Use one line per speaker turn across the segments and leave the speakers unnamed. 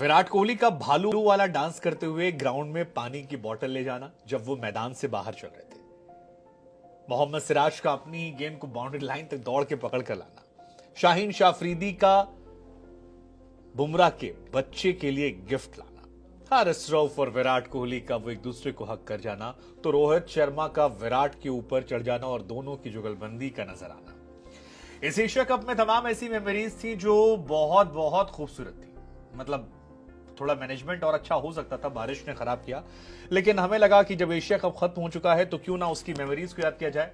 विराट कोहली का भालू वाला डांस करते हुए ग्राउंड में पानी की बोतल ले जाना जब वो मैदान से बाहर चल रहे थे। मोहम्मद सिराज का अपनी गेंद को बाउंड्री लाइन तक दौड़ के पकड़ कर लाना। शाहीन शाह अफरीदी का बुमराह के बच्चे के लिए गिफ्ट लाना। हारिस रऊफ और विराट कोहली का वो एक दूसरे को हक कर जाना, तो रोहित शर्मा का विराट के ऊपर चढ़ जाना और दोनों की जुगलबंदी का नजर आना। इस एशिया कप में तमाम ऐसी मेमोरीज थी जो बहुत बहुत खूबसूरत थी। मतलब थोड़ा मैनेजमेंट और अच्छा हो सकता था, बारिश ने खराब किया, लेकिन हमें लगा कि जब एशिया कप खत्म हो चुका है तो क्यों ना उसकी मेमोरीज को याद किया जाए।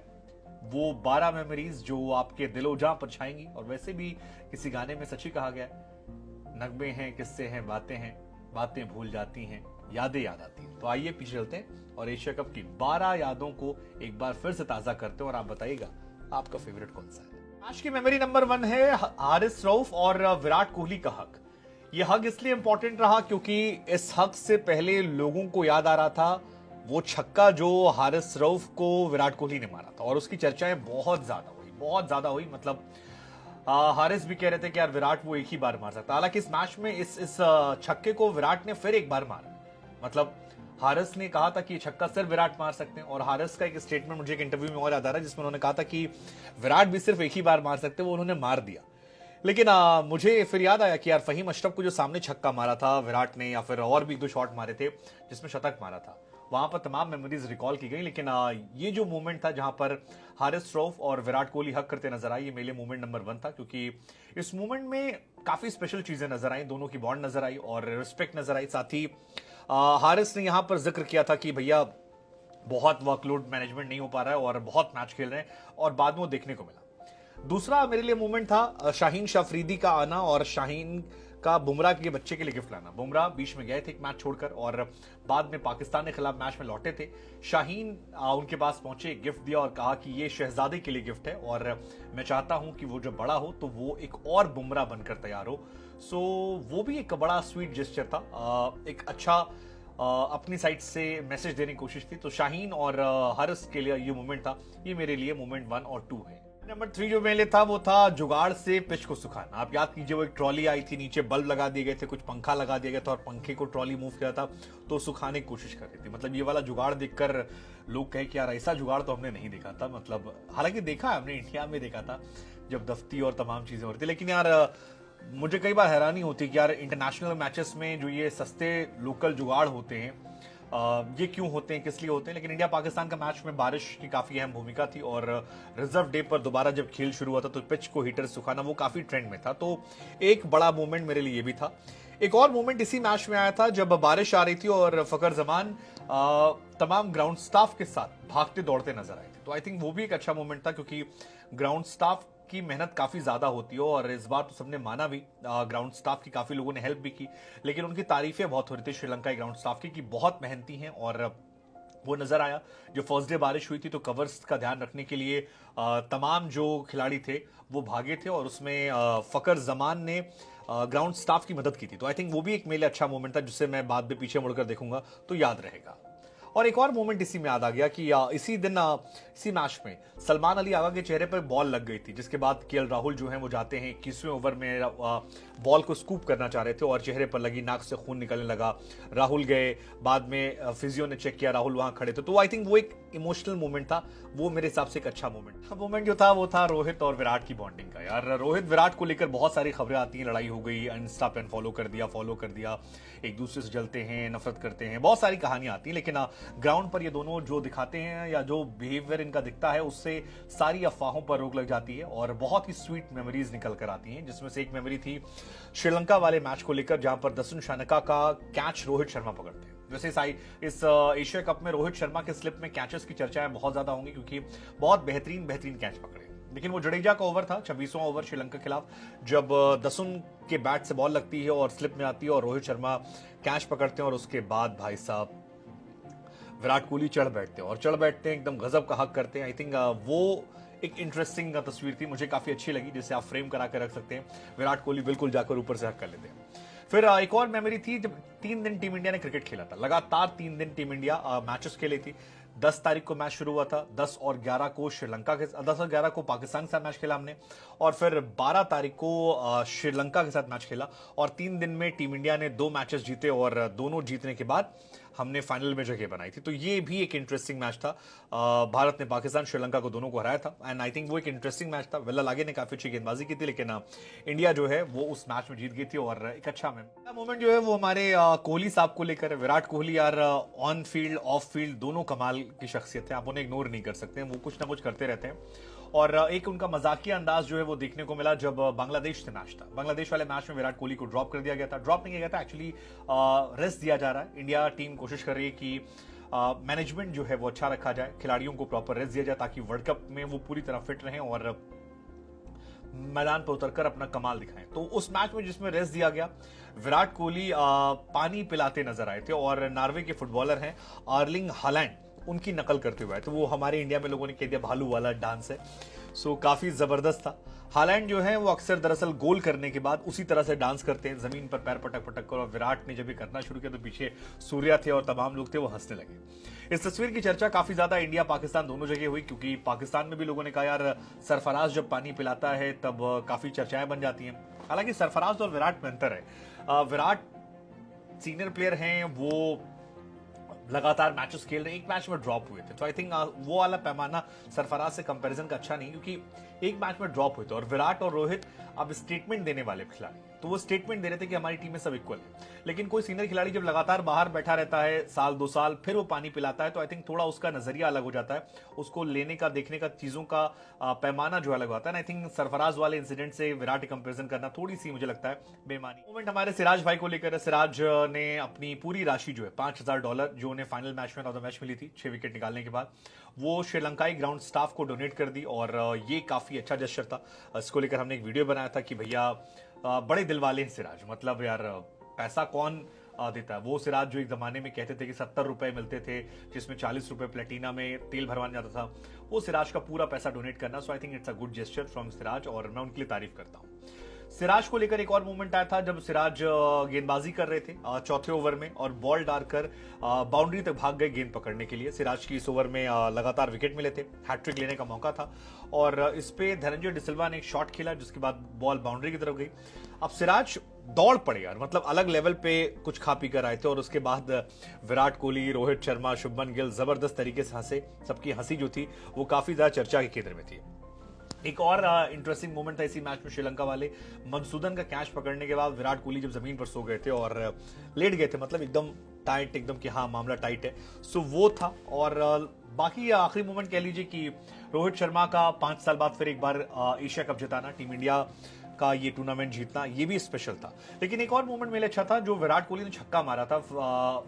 वो 12 मेमोरीज जो आपके दिलो जां पर छाएंगी। और वैसे भी किसी गाने में सच ही कहा गया, नगमे हैं, किस्से हैं, बातें भूल जाती हैं, यादें याद आती हैं। तो आइए पीछे चलते हैं और एशिया कप की 12 यादों को एक बार फिर से ताजा करते हैं और आप बताइएगा आपका फेवरेट कौन सा है। आज की मेमोरी नंबर 1 है हारिस रऊफ और विराट कोहली का हक। यह हक इसलिए इंपॉर्टेंट रहा क्योंकि इस हक से पहले लोगों को याद आ रहा था वो छक्का जो हारिस रऊफ को विराट कोहली ने मारा था, और उसकी चर्चाएं बहुत ज्यादा हुई। मतलब हारिस भी कह रहे थे कि यार विराट वो एक ही बार मार सकता। हालांकि इस मैच में इस छक्के को विराट ने फिर एक बार मारा। मतलब हारिस ने कहा था कि ये छक्का सिर्फ विराट मार सकते हैं, और हारिस का एक स्टेटमेंट मुझे एक इंटरव्यू में और याद आ रहा है जिसमें उन्होंने कहा था कि विराट भी सिर्फ एक ही बार मार सकते, वो उन्होंने मार दिया। लेकिन मुझे फिर याद आया कि यार फहीम अशरफ को जो सामने छक्का मारा था विराट ने, या फिर और भी 2 शॉट मारे थे जिसमें शतक मारा था, वहां पर तमाम मेमोरीज रिकॉल की गई। लेकिन ये जो मोमेंट था जहां पर हारिस रऊफ और विराट कोहली हक करते नजर आए, ये मेरे लिए मोमेंट नंबर 1 था, क्योंकि इस मोमेंट में काफी स्पेशल चीजें नजर आई, दोनों की बॉन्ड नजर आई और रिस्पेक्ट नजर आई। साथ ही हारिस ने यहां पर जिक्र किया था कि भैया बहुत वर्कलोड मैनेजमेंट नहीं हो पा रहा है और बहुत मैच खेल रहे हैं, और बाद में वो देखने को मिला। दूसरा मेरे लिए मोमेंट था शाहीन शाह अफरीदी का आना और शाहीन का बुमराह के बच्चे के लिए गिफ्ट लाना। बुमराह बीच में गए थे एक मैच छोड़कर और बाद में पाकिस्तान के खिलाफ मैच में लौटे थे। शाहीन उनके पास पहुंचे, गिफ्ट दिया और कहा कि ये शहजादे के लिए गिफ्ट है और मैं चाहता हूं कि वो जब बड़ा हो तो वो एक और बुमराह बनकर तैयार हो। सो वो भी एक बड़ा स्वीट जेस्चर था, एक अच्छा अपनी साइड से मैसेज देने की कोशिश थी। तो शाहीन और हारिस के लिए ये मोमेंट था, ये मेरे लिए मोमेंट 1 और 2 है। नंबर 3 जो मेरे लिए था वो था जुगाड़ से पिच को सुखाना। आप याद कीजिए वो एक ट्रॉली आई थी, नीचे बल्ब लगा दिए गए थे, कुछ पंखा लगा दिया गया था और पंखे को ट्रॉली मूव किया था तो सुखाने की कोशिश कर रही थी। मतलब ये वाला जुगाड़ देखकर लोग कहे कि यार ऐसा जुगाड़ तो हमने नहीं देखा था। मतलब हालांकि देखा है हमने, इंडिया में देखा था जब दफ्ती और तमाम चीजें हो रही थी, लेकिन यार मुझे कई बार हैरानी होती है कि यार इंटरनेशनल मैचेस में जो ये सस्ते लोकल जुगाड़ होते हैं ये क्यों होते हैं, किस लिए होते हैं। लेकिन इंडिया पाकिस्तान का मैच में बारिश की काफी अहम भूमिका थी और रिजर्व डे पर दोबारा जब खेल शुरू हुआ था तो पिच को हीटर सुखाना वो काफी ट्रेंड में था। तो एक बड़ा मोमेंट मेरे लिए ये भी था। एक और मोमेंट इसी मैच में आया था जब बारिश आ रही थी और फकर जमान तमाम ग्राउंड स्टाफ के साथ भागते दौड़ते नजर आए थे। तो आई थिंक वो भी एक अच्छा मोमेंट था, क्योंकि ग्राउंड स्टाफ की मेहनत काफी ज्यादा होती है और इस बार तो सबने माना भी, ग्राउंड स्टाफ की काफी लोगों ने हेल्प भी की, लेकिन उनकी तारीफें बहुत हो रही थी श्रीलंका ग्राउंड स्टाफ की कि बहुत मेहनती हैं। और वो नजर आया जो फर्स्ट डे बारिश हुई थी तो कवर्स का ध्यान रखने के लिए तमाम जो खिलाड़ी थे वो भागे थे और उसमें फकर जमान ने ग्राउंड स्टाफ की मदद की थी। तो आई थिंक वो भी एक मेरे लिए अच्छा मोमेंट था जिससे मैं बाद में पीछे मुड़कर देखूंगा तो याद रहेगा। और एक और मोमेंट इसी में याद आ गया कि इसी दिन इसी मैच में सलमान अली आगा के चेहरे पर बॉल लग गई थी, जिसके बाद केएल राहुल जो हैं वो जाते हैं 21वें ओवर में बॉल को स्कूप करना चाह रहे थे और चेहरे पर लगी, नाक से खून निकलने लगा। राहुल गए, बाद में फिजियो ने चेक किया, राहुल वहां खड़े थे। तो आई थिंक वो एक इमोशनल मोमेंट था, वो मेरे हिसाब से एक अच्छा मोमेंट जो था वो था रोहित और विराट की बॉन्डिंग का। यार रोहित विराट को लेकर बहुत सारी खबरें आती हैं, लड़ाई हो गई, इंस्टा पे फॉलो कर दिया, एक दूसरे से जलते हैं, नफरत करते हैं, बहुत सारी कहानियां आती हैं। लेकिन ग्राउंड पर ये दोनों जो दिखाते हैं या जो बिहेवियर इनका दिखता है उससे सारी अफवाहों पर रोक लग जाती है और बहुत ही स्वीट मेमोरीज निकल कर आती हैं। जिसमें से एक मेमोरी थी श्रीलंका वाले मैच को लेकर जहां पर दसुन शानका का कैच रोहित शर्मा पकड़ते हैं। वैसे इस एशिया कप में रोहित शर्मा के स्लिप में कैचेस की चर्चाएं बहुत ज्यादा होंगी क्योंकि बहुत बेहतरीन कैच पकड़े। लेकिन वो जडेजा का ओवर था, 26वां ओवर श्रीलंका के खिलाफ, जब दसुन के बैट से बॉल लगती है और स्लिप में आती है और रोहित शर्मा कैच पकड़ते हैं और उसके बाद भाई साहब विराट कोहली चढ़ बैठते हैं एकदम गजब का हक करते हैं। आई थिंक वो एक इंटरेस्टिंग तस्वीर थी, मुझे काफी अच्छी लगी, जिसे आप फ्रेम करा कर रख सकते हैं। विराट कोहली बिल्कुल जाकर ऊपर से हक कर लेते हैं। फिर एक और मेमोरी थी जब 3 दिन टीम इंडिया ने क्रिकेट खेला था, लगातार 3 दिन टीम इंडिया मैचेस खेली थी। 10 तारीख को मैच शुरू हुआ था, 10 और 11 को श्रीलंका के 10 और 11 को पाकिस्तान के साथ मैच खेला हमने, और फिर 12 तारीख को श्रीलंका के साथ मैच खेला, और 3 दिन में टीम इंडिया ने 2 मैचेस जीते और दोनों जीतने के बाद हमने फाइनल में जगह बनाई थी। तो ये भी एक इंटरेस्टिंग मैच था। भारत ने पाकिस्तान श्रीलंका को दोनों को हराया था, एंड आई थिंक वो एक इंटरेस्टिंग मैच था। वेला लागे ने काफी अच्छी गेंदबाजी की थी, लेकिन इंडिया जो है वो उस मैच में जीत गई थी, और एक अच्छा मोमेंट जो है वो हमारे कोहली साहब को लेकर है। विराट कोहली यार ऑन फील्ड ऑफ फील्ड दोनों कमाल की शख्सियत है, आप उन्हें इग्नोर नहीं कर सकते, वो कुछ ना कुछ करते रहते हैं। और एक उनका मजाकिया अंदाज जो है वो देखने को मिला जब बांग्लादेश से मैच था। बांग्लादेश वाले मैच में विराट कोहली को ड्रॉप कर दिया गया था, ड्रॉप नहीं किया गया था, एक्चुअली रेस्ट दिया जा रहा है। इंडिया टीम कोशिश कर रही है कि मैनेजमेंट जो है वो अच्छा रखा जाए, खिलाड़ियों को प्रॉपर रेस्ट दिया जाए ताकि वर्ल्ड कप में वो पूरी तरह फिट रहें और मैदान पर उतरकर अपना कमाल दिखाएं। तो उस मैच में जिसमें रेस्ट दिया गया, विराट कोहली पानी पिलाते नजर आए थे, और नॉर्वे के फुटबॉलर हैं अर्लिंग हालैंड, उनकी नकल करते हुए आए। तो वो हमारे इंडिया में लोगों ने कह दिया भालू वाला डांस है। सो काफी जबरदस्त था। हालैंड जो है वो अक्सर दरअसल गोल करने के बाद उसी तरह से डांस करते हैं, जमीन पर पैर पटक पटक कर, और विराट ने जब ये करना शुरू किया तो पीछे सूर्या थे और तमाम लोग थे वो हंसने लगे। इस तस्वीर की चर्चा काफी ज्यादा इंडिया पाकिस्तान दोनों जगह हुई, क्योंकि पाकिस्तान में भी लोगों ने कहा यार सरफराज जब पानी पिलाता है तब काफी चर्चाएं बन जाती हैं। हालांकि सरफराज और विराट में अंतर है। विराट सीनियर प्लेयर हैं, वो लगातार मैचेस खेल रहे, एक मैच में ड्रॉप हुए थे, तो आई थिंक वो वाला पैमाना सरफराज से कंपैरिजन का अच्छा नहीं, क्योंकि एक मैच में ड्रॉप हुए थे। और विराट और रोहित अब स्टेटमेंट देने वाले खिलाड़ी, तो वो स्टेटमेंट दे रहे थे कि हमारी टीम में सब इक्वल है। लेकिन कोई सीनियर खिलाड़ी जब लगातार बाहर बैठा रहता है साल 2 साल, फिर वो पानी पिलाता है, तो आई थिंक थोड़ा उसका नजरिया अलग हो जाता है, उसको लेने का देखने का चीजों का पैमाना जो अलग होता है। आई थिंक सरफराज वाले इंसिडेंट से विराट कंपेरिजन करना थोड़ी सी मुझे लगता है बेमानी। मोमेंट हमारे सिराज भाई को लेकर है। सिराज ने अपनी पूरी राशि जो है $5,000 जो उन्हें फाइनल मैच में मैच मिली थी 6 विकेट निकालने के बाद, वो श्रीलंकाई ग्राउंड स्टाफ को डोनेट कर दी, और ये काफी अच्छा जेस्चर था। इसको लेकर हमने एक वीडियो बनाया था कि भैया बड़े दिल वाले हैं सिराज, मतलब यार पैसा कौन देता है। वो सिराज जो एक जमाने में कहते थे कि 70 रुपए मिलते थे, जिसमें 40 रुपए प्लेटिना में तेल भरवाने जाता था, वो सिराज का पूरा पैसा डोनेट करना। So I think it's a good gesture from Siraj, और मैं उनके लिए तारीफ करता हूँ। सिराज को लेकर एक और मूवमेंट आया था जब सिराज गेंदबाजी कर रहे थे चौथे ओवर में, और बॉल डालकर बाउंड्री तक भाग गए गेंद पकड़ने के लिए। सिराज की इस ओवर में लगातार विकेट मिले थे, हैट्रिक लेने का मौका था, और इस पे धनंजय डिसिल्वा ने एक शॉट खेला जिसके बाद बॉल बाउंड्री की तरफ गई। अब सिराज दौड़ पड़े यार, मतलब अलग लेवल पे कुछ खा पी कर आए थे, और उसके बाद विराट कोहली, रोहित शर्मा, शुभमन गिल जबरदस्त तरीके से हंसे। सबकी हंसी जो थी वो काफी ज्यादा चर्चा के केंद्र में थी। एक और इंटरेस्टिंग मोमेंट था इसी मैच में, श्रीलंका वाले मनसूदन का कैच पकड़ने के बाद विराट कोहली जब जमीन पर सो गए थे और लेट गए थे, मतलब एकदम टाइट, एकदम कि हाँ मामला टाइट है, सो वो था। और बाकी आखिरी मोमेंट कह लीजिए कि रोहित शर्मा का 5 साल बाद फिर एक बार एशिया कप जिताना, टीम इंडिया का ये टूर्नामेंट जीतना, ये भी स्पेशल था। लेकिन एक और मोमेंट मेरे अच्छा था जो विराट कोहली ने छक्का मारा था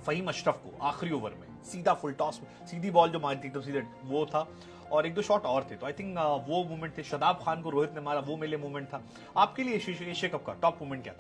फहीम अशरफ को आखिरी ओवर में, सीधा फुल टॉस में सीधी बॉल जो मारी थी तो सीधे वो था, और एक दो शॉट और थे। तो आई थिंक वो मोमेंट थे। शदाब खान को रोहित ने मारा, वो मेरे मोमेंट था। आपके लिए एशिया कप का टॉप मोमेंट क्या था?